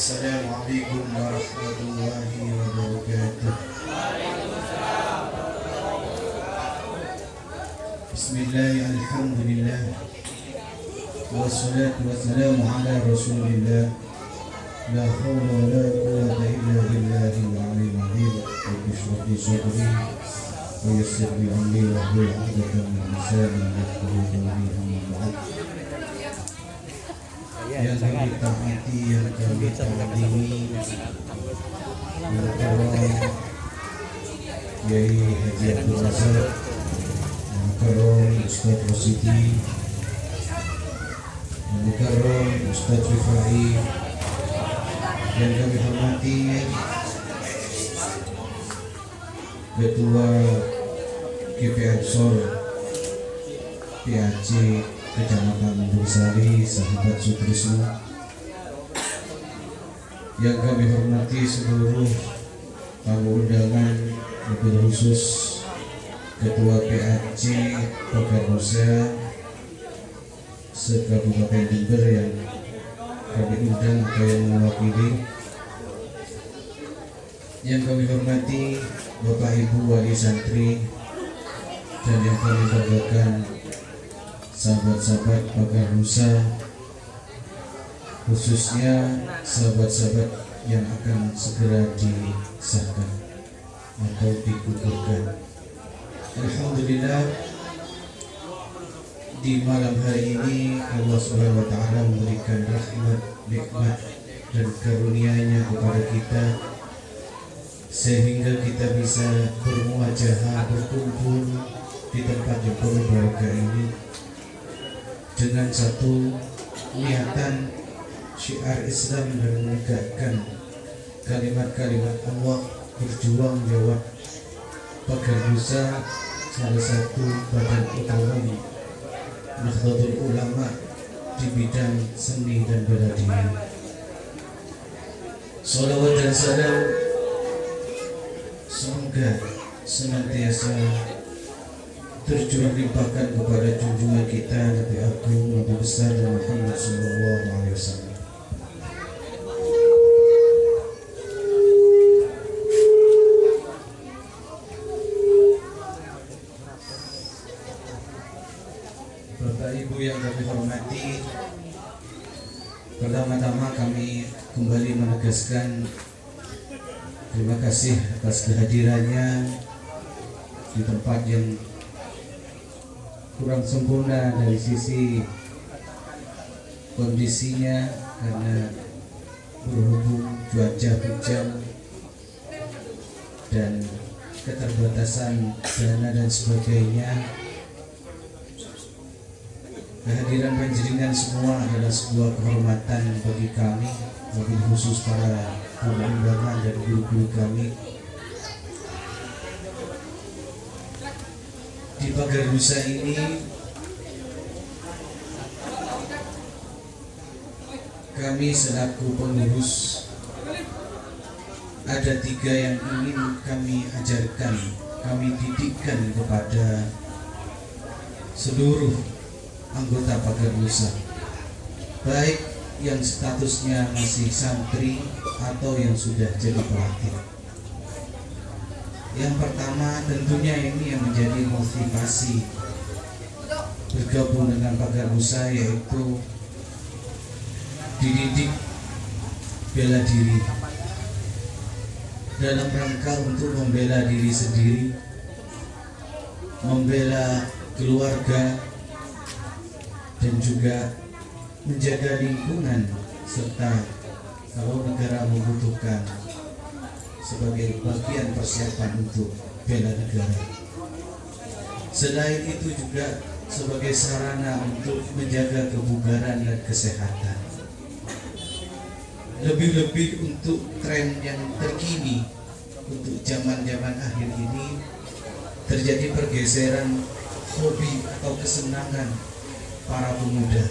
Assalamualaikum warahmatullahi wabarakatuh. Bismillah, alhamdulillah, wassalatu wassalamu ala rasulillah. La hawla wa la quwwata illa billahil aliyyil azim. Rabbi shrah li sadri wa yassir li amri wahlul 'uqdatam min lisani yafqahu qawli. Amma ba'd. Yang kami taati, yang kami taati, Yai Haji Abdul Razak, Mukarram Ustaz Rosidi, Mukarram Ustaz Rifai, yang kami hormati Ketua GP Ansor PAC Kecamatan Bursari, sahabat Sutrisno, yang kami hormati seluruh tamu undangan, wabil khusus Ketua PAC Paganusa se-Kabupaten Jember yang kami undang atau yang mewakili, yang kami hormati Bapak Ibu Wali Santri, dan yang kami banggakan sahabat-sahabat Paganusa, khususnya sahabat-sahabat yang akan segera disahkan atau dikukuhkan. Alhamdulillah, di malam hari ini Allah Subhanahu wa Ta'ala memberikan rahmat, nikmat dan karunia-Nya kepada kita, sehingga kita bisa bermuajahah, berkumpul di tempat yang penuh berkah ini dengan satu niatan syiar Islam dan menegakkan kalimat-kalimat Allah, berjuang jawab. Paganusa salah satu badan utama Nahdlatul Ulama di bidang seni dan bela diri. Salawat dan salam semoga senantiasa tercurah limpahkan kepada junjungan kita Nabi Agung, Nabi besar Muhammad sallallahu alaihi wasallam. Bapak Ibu yang kami hormati, pertama-tama kami kembali menegaskan terima kasih atas kehadirannya di tempat yang kurang sempurna dari sisi kondisinya karena berhubung cuaca hujan dan keterbatasan dana dan sebagainya. Kehadiran panjenengan semua adalah sebuah kehormatan bagi kami, wabil khusus para tamu undangan dan guru-guru kami. Di Paganusa ini kami selaku pengurus ada 3 yang ingin kami ajarkan, kami didikkan kepada seluruh anggota Paganusa, baik yang statusnya masih santri atau yang sudah jadi pelatih. Yang pertama tentunya ini yang menjadi motivasi bergabung dengan Paganusa, yaitu dididik bela diri dalam rangka untuk membela diri sendiri, membela keluarga, dan juga menjaga lingkungan, serta kalau negara membutuhkan sebagai bagian persiapan untuk bela negara. Selain itu juga sebagai sarana untuk menjaga kebugaran dan kesehatan. Lebih-lebih untuk tren yang terkini, untuk zaman-zaman akhir ini terjadi pergeseran hobi atau kesenangan para pemuda.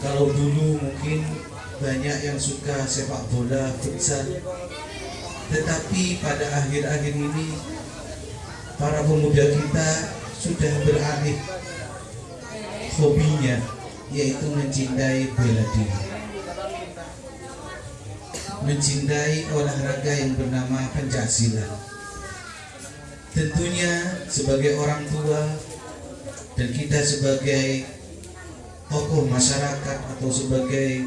Kalau dulu mungkin banyak yang suka sepak bola, futsal, tetapi pada akhir-akhir ini para pemuda kita sudah beralih hobinya, yaitu mencintai bela diri. mencintai olahraga yang bernama pencaksilat. Tentunya sebagai orang tua dan kita sebagai tokoh masyarakat atau sebagai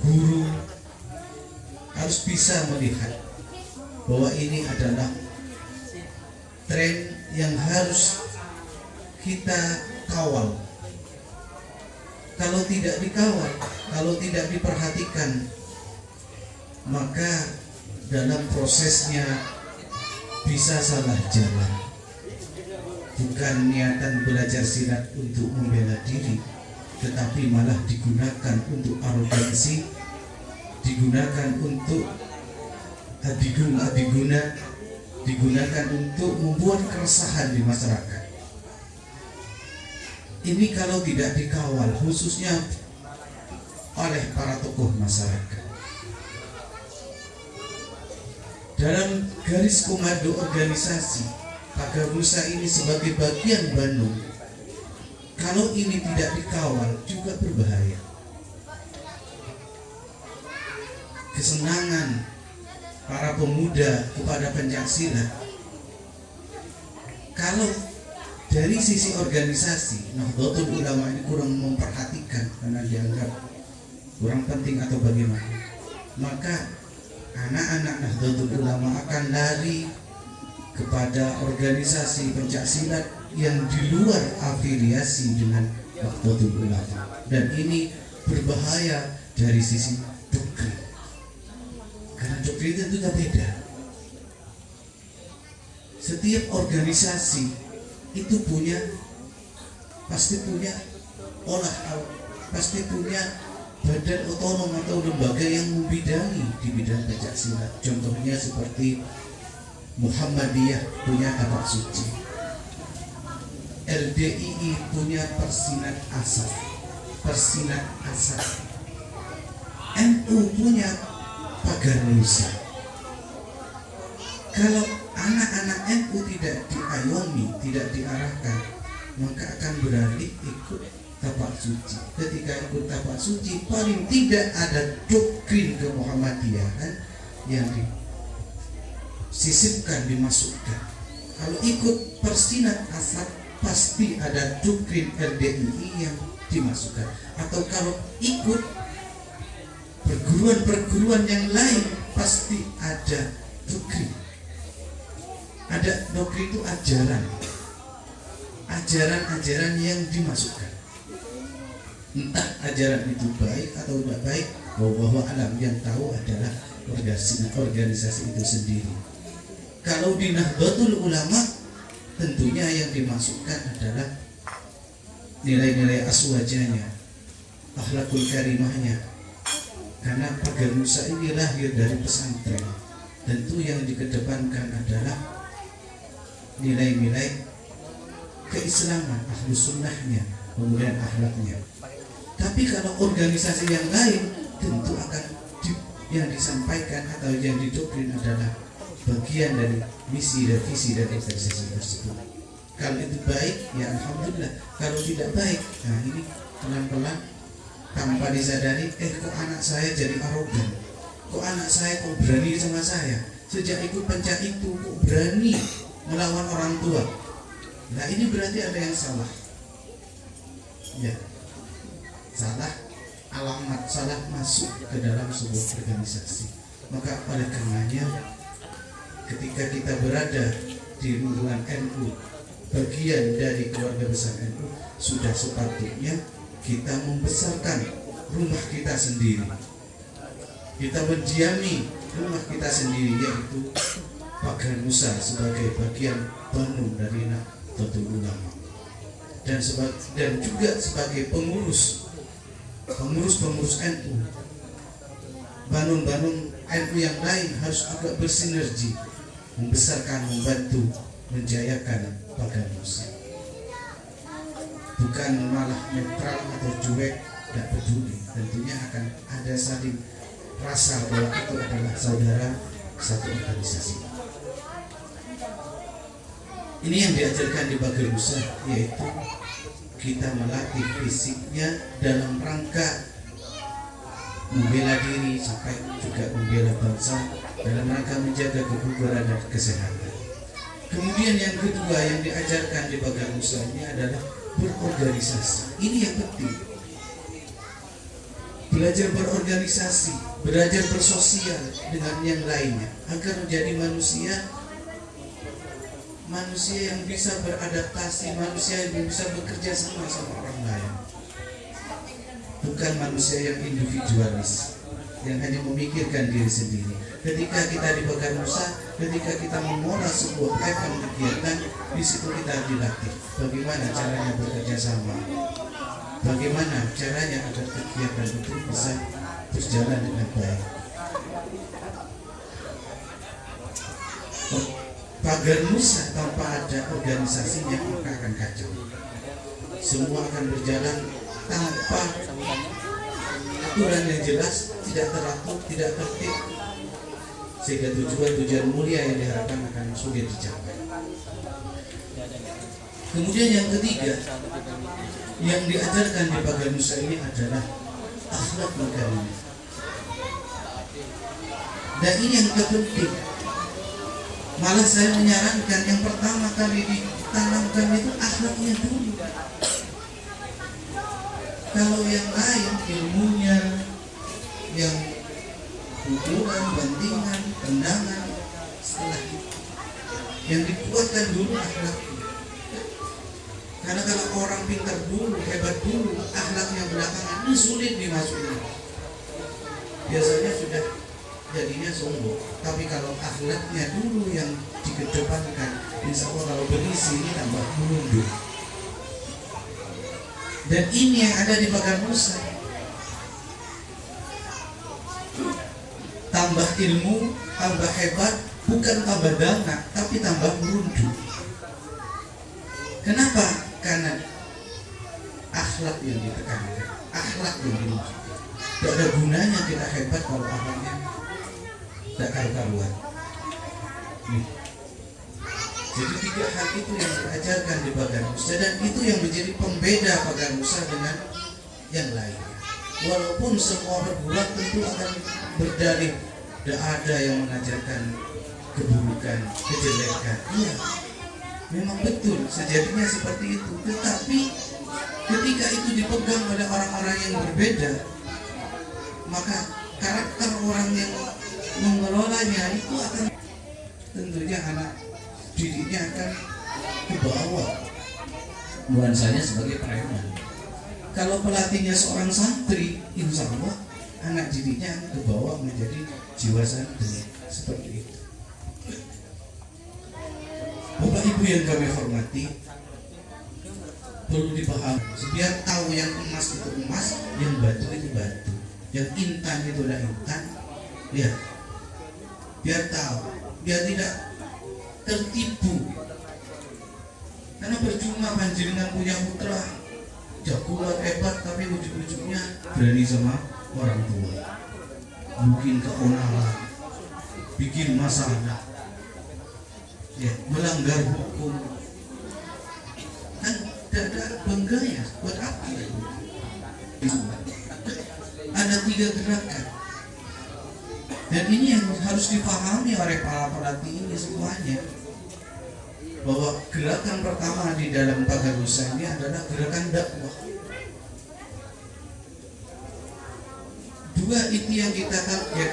guru harus bisa melihat bahwa ini adalah tren yang harus kita kawal. Kalau tidak dikawal, kalau tidak diperhatikan, maka dalam prosesnya bisa salah jalan. Bukan niatan belajar silat untuk membela diri, tetapi malah digunakan untuk arogansi, digunakan untuk digunakan untuk membuat keresahan di masyarakat. Ini kalau tidak dikawal, khususnya oleh para tokoh masyarakat. Dalam garis komando organisasi, Pagarusa ini sebagai bagian Bandung, kalau ini tidak dikawal juga berbahaya. Kesenangan para pemuda kepada pencaksilat, kalau dari sisi organisasi, Nahdlatul Ulama ini kurang memperhatikan karena dianggap kurang penting atau bagaimana, maka anak-anak Nahdlatul Ulama akan lari kepada organisasi pencaksilat yang di luar afiliasi dengan Nahdlatul Ulama, dan ini berbahaya dari sisi doktrin, karena doktrin itu beda. Setiap organisasi itu pasti punya badan otonom atau lembaga yang membidangi di bidang pencaksilat. Contohnya seperti Muhammadiyah punya tapak suci, LDII punya Persinat Asar, NU punya Pagarusa. Kalau anak-anak NU tidak diayomi, tidak diarahkan, maka akan beralih ikut tapak suci. Ketika ikut tapak suci, paling tidak ada doktrin kemuhammadiyahan yang disisipkan, dimasukkan. Kalau ikut Persinat Asar, pasti ada doktrin LDII yang dimasukkan. Atau kalau ikut perguruan-perguruan yang lain, pasti ada doktrin. Ada doktrin itu ajaran yang dimasukkan. Entah ajaran itu baik atau tidak baik, bahwa alam yang tahu adalah organisasi itu sendiri. Kalau di Nahdlatul Ulama, tentunya yang dimasukkan adalah nilai-nilai aswajanya, akhlakul karimahnya. Karena Pagarusa ini lahir dari pesantren, tentu yang dikedepankan adalah nilai-nilai keislaman, ahlus sunnahnya, kemudian akhlaknya. Tapi kalau organisasi yang lain, tentu akan yang disampaikan atau yang didoktrin adalah bagian dari misi dan visi dan organisasi tersebut. Kalau itu baik, ya alhamdulillah. Kalau tidak baik, nah ini pelan-pelan tanpa disadari, kok anak saya jadi arogan, kok anak saya kok berani sama saya, sejak ikut pencak itu kok berani melawan orang tua. Nah ini berarti ada yang salah, ya, salah alamat, salah masuk ke dalam sebuah organisasi. Maka oleh karenanya, ketika kita berada di lingkungan NU, bagian dari keluarga besar NU, sudah sepatutnya kita membesarkan rumah kita sendiri, kita mendiami rumah kita sendiri, yaitu Pagarusa sebagai bagian Bandung dari Nahdlatul Ulama, dan juga sebagai pengurus NU. Banun-banun NU yang lain harus juga bersinergi, membesarkan, membantu, menjayakan Pagarusa. Bukan malah netral atau cuek, tidak peduli. Tentunya akan ada saling rasa bahwa itu adalah saudara satu organisasi. Ini yang diajarkan di Pagarusa, yaitu kita melatih fisiknya dalam rangka membela diri sampai juga membela bangsa dalam rangka menjaga kebugaran dan kesehatan. Kemudian yang kedua yang diajarkan di Baganusa ini adalah berorganisasi. Ini yang penting. Belajar berorganisasi, belajar bersosial dengan yang lainnya agar menjadi manusia yang bisa beradaptasi, manusia yang bisa bekerja sama orang lain. Bukan manusia yang individualis, yang hanya memikirkan diri sendiri. Ketika kita di Baganusa, ketika kita mengolah sebuah event kegiatan, di situ kita dilatih bagaimana caranya bekerja sama, bagaimana caranya agar kegiatan itu bisa berjalan dengan baik. Baganusa tanpa ada organisasinya maka akan kacau. Semua akan berjalan tanpa aturan yang jelas, tidak teratur, tidak tertib, sehingga tujuan mulia yang diharapkan akan sulit dicapai. Kemudian yang ketiga yang diajarkan di Baganusa ini adalah akhlak makarimah. Dan ini yang terpenting. Malah saya menyarankan yang pertama kali ditanamkan itu akhlaknya dulu. Kalau yang lain ilmunya, yang ukuran, bandingan, tendangan, setelah itu yang dikuatkan dulu akhlaknya. Karena kalau orang pintar dulu, hebat dulu, akhlaknya belakangan ini sulit dimasuki. Biasanya sudah jadinya sombong. Tapi kalau akhlaknya dulu yang dikedepankan, insya Allah kalau berisi ini tambah mundur. Dan ini yang ada di Baganusa. Tambah ilmu, tambah hebat, bukan tambah dana, tapi tambah mundur. Kenapa? Karena akhlak yang ditekankan, akhlak yang diuji. Tidak ada gunanya kita hebat kalau akhlaknya tidak karu-karuan. Jadi 3 hal itu yang diajarkan di Baganusa, dan itu yang menjadi pembeda Baganusa dengan yang lainnya. Walaupun semua perguruan tentu akan berdalih, tidak ada yang mengajarkan keburukan, kejelekan. Iya, memang betul, sejatinya seperti itu. Tetapi ketika itu dipegang oleh orang-orang yang berbeda, maka karakter orang yang mengelolanya itu akan tentunya anak didiknya akan ke bawah, nuansanya sebagai preman. Kalau pelatihnya seorang santri, insya Allah anak didiknya akan ke bawah menjadi jiwa santri. Seperti itu. Bapak Ibu yang kami hormati, perlu dipahami, biar tahu yang emas itu emas, yang batu itu batu, yang intan itu adalah intan. Lihat, biar tahu, biar tidak tertipu. Karena percuma panjenengan punya putra jagoan hebat, tapi ujung-ujungnya berani sama orang tua, mungkin keonaran, bikin masalah, ya, melanggar hukum. Kan tidak ada bangganya. Buat apa ya? Ada 3 gerakan, dan ini yang harus dipahami oleh para pelatih ini semuanya, bahwa gerakan pertama di dalam Baganusa ini adalah gerakan dakwah. 2 itu yang kita target.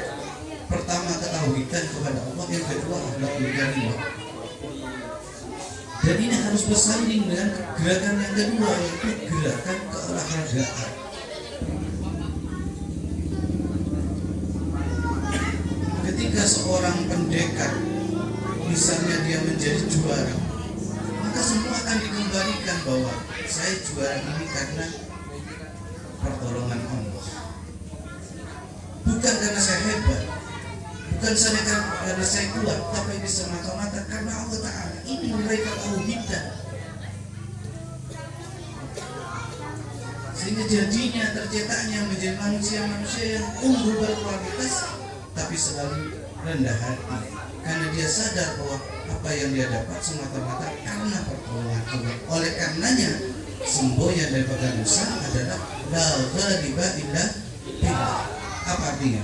Pertama, ketauhidan kepada Allah, yang kedua akhlakul karimah. Dan ini harus bersanding dengan gerakan yang kedua, yaitu gerakan keolahragaan. Ketika seorang pendekar misalnya dia menjadi juara, maka semua akan dikembalikan bahwa saya juara ini karena pertolongan Allah, bukan karena saya hebat, bukan karena saya kuat, tapi ini semata-mata karena Allah Ta'ala. Ini mereka tauhidan, sehingga jadinya tercetaknya menjadi manusia-manusia yang unggul berkualitas, tapi selalu rendah hati, karena dia sadar bahwa apa yang dia dapat semata-mata karena pertolongan Allah. Oleh karenanya semboyan dari Baganusa adalah la ghaliba illa billah. Apa artinya?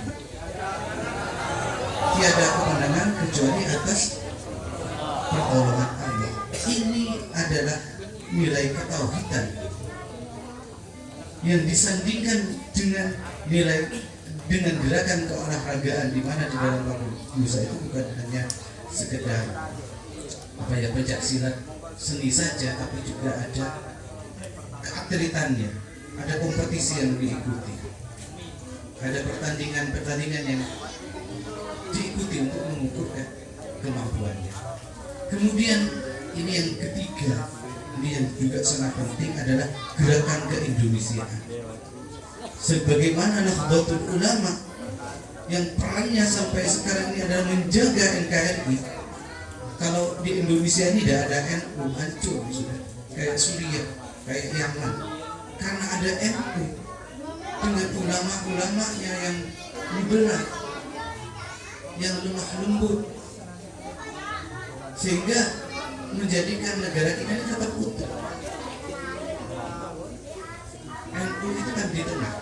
Tiada kemenangan kecuali atas pertolongan Allah. Ini adalah nilai ketauhidan yang disandingkan dengan gerakan keolahragaan, di mana di dalam Paku Busa itu bukan hanya sekedar pencak silat seni saja, tapi juga ada keatletikannya, ada kompetisi yang diikuti, ada pertandingan yang diikuti untuk mengukur kemampuannya. Kemudian ini yang ketiga, ini yang juga sangat penting adalah gerakan keindonesiaan. Sebagaimana Nahdlatul Ulama yang perannya sampai sekarang ini adalah menjaga NKRI. Kalau di Indonesia ini tidak ada NU, hancur sudah. Kayak Suriah, kayak Yaman. Karena ada NU dengan ulama-ulamanya yang liberal, yang lemah lembut, sehingga menjadikan negara kita ini tetap utuh. NU itu kan di tengah,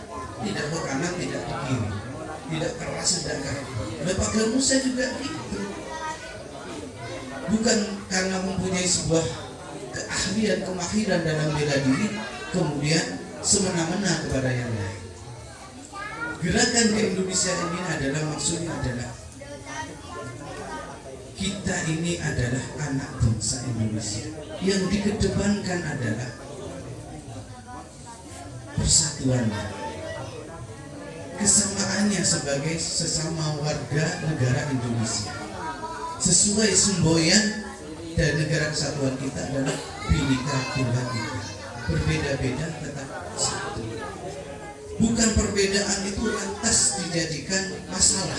tidak ke kanan, tidak ke kiri, tidak keras, tidak keras. Lembaga Musa juga gitu. Bukan karena mempunyai sebuah keahlian, kemahiran dalam bela diri, kemudian semena-mena kepada yang lain. Gerakan ke Indonesia ini adalah maksudnya adalah kita ini adalah anak bangsa Indonesia. Yang dikedepankan adalah persatuannya, kesamaannya sebagai sesama warga negara Indonesia. Sesuai semboyan dari negara kesatuan kita adalah Bhinneka Tunggal Ika. Berbeda-beda tetap satu. Bukan perbedaan itu lantas dijadikan masalah.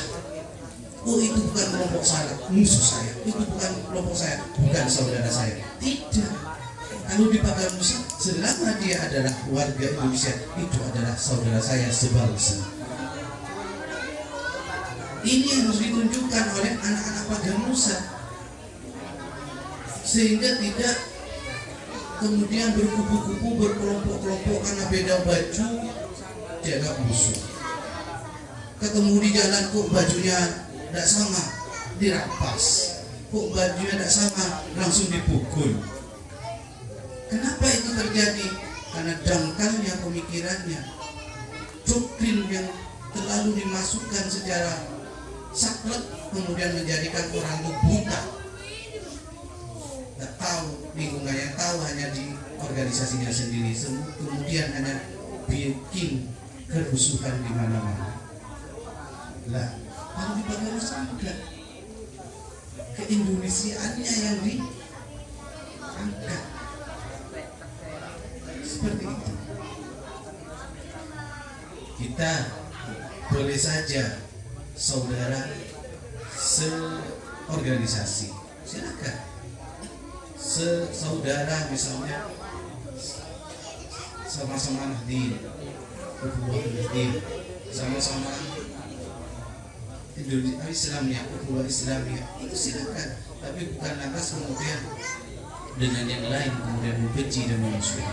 Oh, itu bukan kelompok saya, musuh saya. Itu bukan kelompok saya, bukan saudara saya. Tidak. Kalau di Pagar Musa, selama dia adalah warga Indonesia, itu adalah saudara saya sebangsa. Ini yang harus ditunjukkan oleh anak-anak Pagar Musa, sehingga tidak kemudian berkubu-kubu, berkelompok-kelompok karena beda baju, jaga musuh. Ketemu di jalan kok bajunya tidak sama, dirampas. Kok bajunya tidak sama, langsung dipukul. Kenapa itu terjadi? Karena dangkalnya pemikirannya, doktrin yang terlalu dimasukkan secara saklek, kemudian menjadikan orang itu buta. Tidak tahu lingkungannya, tahu hanya di organisasinya sendiri, kemudian hanya bikin kerusuhan di mana-mana. Lah, kalau di Pagar Musa enggak, keindonesiaannya yang diangkat seperti itu. Kita boleh saja saudara seorganisasi, silakan. Saudara misalnya sama-sama Nahdien, sama-sama Indonesia Islamnya, ukhuwah Islamnya, itu silakan. Tapi bukan lantas kemudian dengan yang lain kemudian membenci dan memusuhi.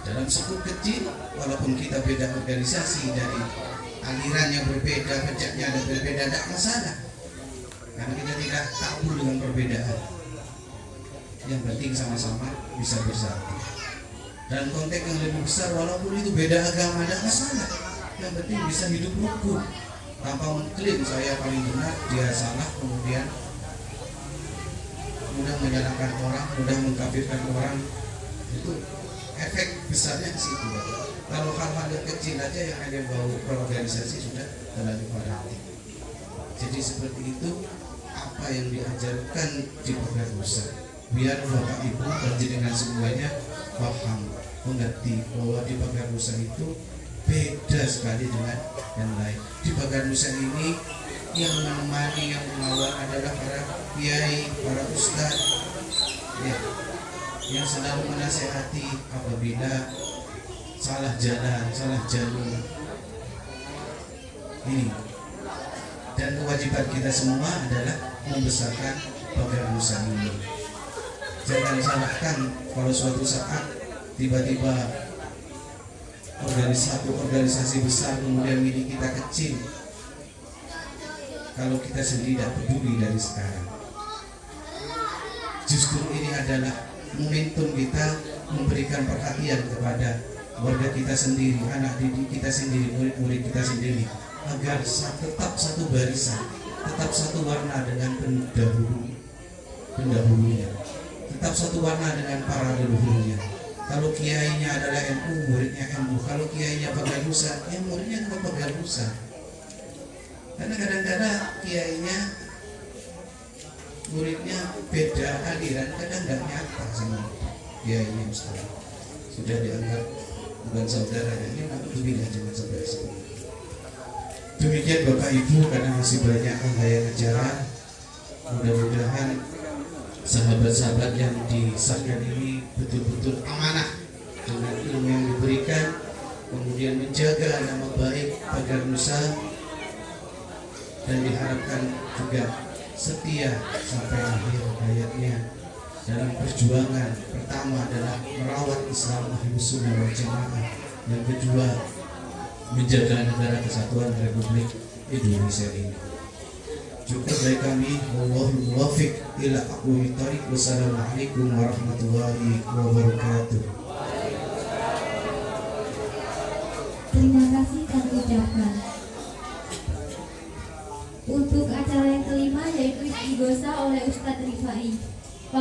Dalam sekut kecil, walaupun kita beda organisasi, dari aliran yang berbeda, pencaknya ada berbeda, tidak masalah, karena kita tidak tabu dengan perbedaan. Yang penting sama-sama bisa bersatu. Dan konteks yang lebih besar, walaupun itu beda agama, tidak masalah. Yang penting bisa hidup rukun, tanpa mengklaim saya paling benar, dia salah, kemudian mudah menyalahkan orang, mudah mengkafirkan orang. Itu efek besarnya ke situ. Kalau hal-hal yang kecil aja yang hanya bau berorganisasi sudah terlalu parah. Jadi seperti itu apa yang diajarkan di Pagar Musa. Biar Bapak Ibu dengan semuanya paham, mengerti bahwa di Pagar Musa itu beda sekali dengan yang lain. Di Pagar Musa ini yang menemani, yang mengawal adalah para kiai, para ustadz, ya, yang selalu menasehati apabila salah jalan, salah jalur. Ini. Dan kewajiban kita semua adalah membesarkan Pagar Musa ini. Jangan salahkan kalau suatu saat tiba-tiba organisasi besar kemudian milik kita kecil. Kalau kita sendiri tidak peduli dari sekarang, justru ini adalah momentum kita memberikan perhatian kepada keluarga kita sendiri, anak didik kita sendiri, murid-murid kita sendiri, agar tetap satu barisan, tetap satu warna dengan pendahulunya, tetap satu warna dengan para leluhurnya. Kalau kiainya adalah NU, muridnya NU. Kalau kiainya Bagadusa, ya muridnya juga Bagadusa. Karena kadang-kadang kiainya, muridnya beda aliran, kadang nggak nyata sama kiainya Ustaz. Sudah dianggap bukan saudaranya, ini alhamdulillah jangan sampai seperti itu. Demikian Bapak Ibu, karena masih banyak rangkaian acara, mudah-mudahan sahabat-sahabat yang disahkan ini betul-betul amanah dengan ilmu yang diberikan, kemudian menjaga nama baik Pagar Nusa, dan diharapkan juga setia sampai akhir hayatnya dalam perjuangan. Pertama adalah merawat Islam Ahlus Sunnah wal Jamaah, yang kedua menjaga negara kesatuan Republik Indonesia ini. Cukup dari kami, wallahul muwaffiq ila aqwamit thoriq. Wassalamualaikum warahmatullahi wabarakatuh. Terima kasih kami ucapkan. Untuk acara yang kelima yaitu istighosa oleh Ustadz Rifai.